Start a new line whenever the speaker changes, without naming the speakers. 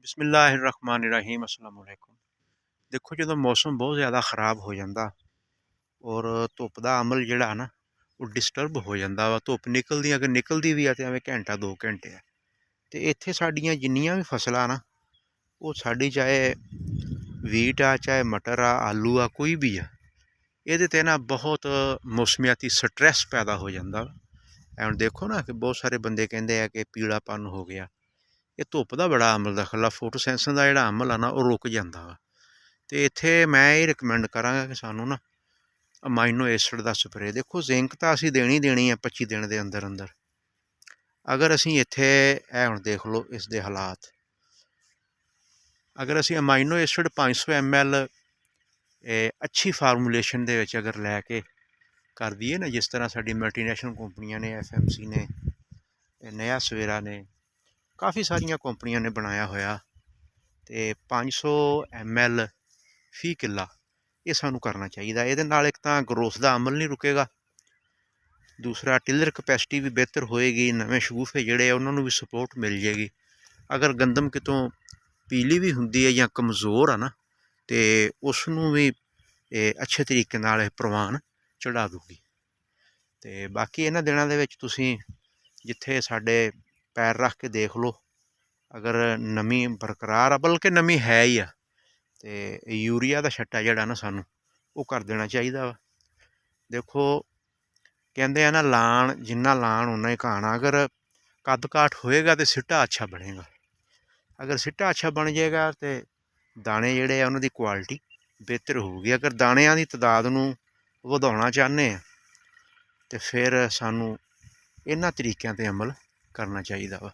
ਬਿਸਮਿਲ੍ਲਾਹਿਰਰਹਿਮਾਨਿਰਰਹੀਮ अस्सलाम वालेकुम। ਦੇਖੋ ਜਦੋਂ ਮੌਸਮ ਬਹੁਤ ਜ਼ਿਆਦਾ ਖ਼ਰਾਬ ਹੋ ਜਾਂਦਾ ਔਰ ਧੁੱਪ ਦਾ ਅਮਲ ਜਿਹੜਾ ਨਾ ਉਹ ਡਿਸਟਰਬ ਹੋ ਜਾਂਦਾ ਵਾ। ਧੁੱਪ ਨਿਕਲਦੀ ਅਗਰ ਨਿਕਲਦੀ ਵੀ ਆ ਤੇ ਐਵੇਂ ਘੰਟਾ 2 ਘੰਟੇ ਆ ਤੇ ਇੱਥੇ ਸਾਡੀਆਂ ਜਿੰਨੀਆਂ ਵੀ ਫਸਲਾਂ ਨਾ ਉਹ ਸਾਡੀ ਚਾਹੇ ਵੀਟ ਆ ਚਾਹੇ ਮਟਰ ਆ ਆਲੂ ਆ ਕੋਈ ਵੀ ਆ ਇਹਦੇ ਤੇ ਨਾ ਬਹੁਤ ਮੌਸਮੀਆਤੀ ਸਟ੍ਰੈਸ ਪੈਦਾ ਹੋ ਜਾਂਦਾ। ਹੁਣ ਦੇਖੋ ਨਾ ਕਿ ਬਹੁਤ ਸਾਰੇ ਬੰਦੇ ਕਹਿੰਦੇ ਆ ਕਿ ਪੀਲਾਪਨ ਹੋ ਗਿਆ, ਇਹ ਧੁੱਪ ਦਾ ਬੜਾ ਅਮਲ ਦਖਲ ਆ। ਫੋਟੋਸੈਂਸਨ ਦਾ ਜਿਹੜਾ ਅਮਲ ਆ ਨਾ ਉਹ ਰੁਕ ਜਾਂਦਾ ਵਾ। ਅਤੇ ਇੱਥੇ ਮੈਂ ਇਹ ਰਿਕਮੈਂਡ ਕਰਾਂਗਾ ਕਿ ਸਾਨੂੰ ਨਾ ਅਮਾਈਨੋ ਐਸਿਡ ਦਾ ਸਪਰੇਅ, ਦੇਖੋ ਜ਼ਿੰਕ ਤਾਂ ਅਸੀਂ ਦੇਣੀ ਆ 25 ਦਿਨ ਦੇ ਅੰਦਰ ਅੰਦਰ। ਅਗਰ ਅਸੀਂ ਇੱਥੇ ਇਹ ਹੁਣ ਦੇਖ ਲਓ ਇਸ ਦੇ ਹਾਲਾਤ, ਅਗਰ ਅਸੀਂ ਅਮਾਈਨੋ ਐਸਿਡ 500 ml ਅੱਛੀ ਫਾਰਮੂਲੇਸ਼ਨ ਦੇ ਵਿੱਚ ਅਗਰ ਲੈ ਕੇ ਕਰ ਦਈਏ ਨਾ, ਜਿਸ ਤਰ੍ਹਾਂ ਸਾਡੀ ਮਲਟੀਨੈਸ਼ਨਲ ਕੰਪਨੀਆਂ ਨੇ, FMC ਨੇ, ਨਇਆ ਸਵੇਰਾ ਨੇ, ਕਾਫੀ ਸਾਰੀਆਂ ਕੰਪਨੀਆਂ ਨੇ ਬਣਾਇਆ ਹੋਇਆ, ਅਤੇ 500 ml ਫੀ ਕਿੱਲਾ ਇਹ ਸਾਨੂੰ ਕਰਨਾ ਚਾਹੀਦਾ। ਇਹਦੇ ਨਾਲ ਇੱਕ ਤਾਂ ਗਰੋਥ ਦਾ ਅਮਲ ਨਹੀਂ ਰੁਕੇਗਾ, ਦੂਸਰਾ ਟਿਲਰ ਕਪੈਸਿਟੀ ਵੀ ਬਿਹਤਰ ਹੋਏਗੀ, ਨਵੇਂ ਸ਼ਗੂਫੇ ਜਿਹੜੇ ਆ ਉਹਨਾਂ ਨੂੰ ਵੀ ਸਪੋਰਟ ਮਿਲ ਜਾਏਗੀ। ਅਗਰ ਗੰਦਮ ਕਿਤੋਂ ਪੀਲੀ ਵੀ ਹੁੰਦੀ ਹੈ ਜਾਂ ਕਮਜ਼ੋਰ ਆ ਨਾ ਅਤੇ ਉਸ ਨੂੰ ਵੀ ਅੱਛੇ ਤਰੀਕੇ ਨਾਲ ਇਹ ਪ੍ਰਵਾਨ ਚੜ੍ਹਾ ਦੂਗੀ। ਅਤੇ ਬਾਕੀ ਇਹਨਾਂ ਦਿਨਾਂ ਦੇ ਵਿੱਚ ਤੁਸੀਂ ਜਿੱਥੇ ਸਾਡੇ ਪੈਰ ਰੱਖ ਕੇ ਦੇਖ ਲਓ, ਅਗਰ ਨਮੀ ਬਰਕਰਾਰ ਆ, ਬਲਕਿ ਨਮੀ ਹੈ ਹੀ ਆ, ਅਤੇ ਯੂਰੀਆ ਦਾ ਛੱਟਾ ਜਿਹੜਾ ਨਾ ਸਾਨੂੰ ਉਹ ਕਰ ਦੇਣਾ ਚਾਹੀਦਾ ਵਾ। ਦੇਖੋ ਕਹਿੰਦੇ ਆ ਨਾ, ਲਾਣ ਜਿੰਨਾ ਲਾਣ ਓਨਾ ਹੀ ਘਾਣ। ਅਗਰ ਕੱਦ ਕਾਠ ਹੋਏਗਾ ਤਾਂ ਸਿੱਟਾ ਅੱਛਾ ਬਣੇਗਾ। ਅਗਰ ਸਿੱਟਾ ਅੱਛਾ ਬਣ ਜਾਏਗਾ ਤਾਂ ਦਾਣੇ ਜਿਹੜੇ ਆ ਉਹਨਾਂ ਦੀ ਕੁਆਲਿਟੀ ਬਿਹਤਰ ਹੋਊਗੀ। ਅਗਰ ਦਾਣਿਆਂ ਦੀ ਤਾਦਾਦ ਨੂੰ ਵਧਾਉਣਾ ਚਾਹੁੰਦੇ ਆ ਤਾਂ ਫਿਰ ਸਾਨੂੰ ਇਹਨਾਂ ਤਰੀਕਿਆਂ 'ਤੇ ਅਮਲ ਕਰਨਾ ਚਾਹੀਦਾ ਵਾ।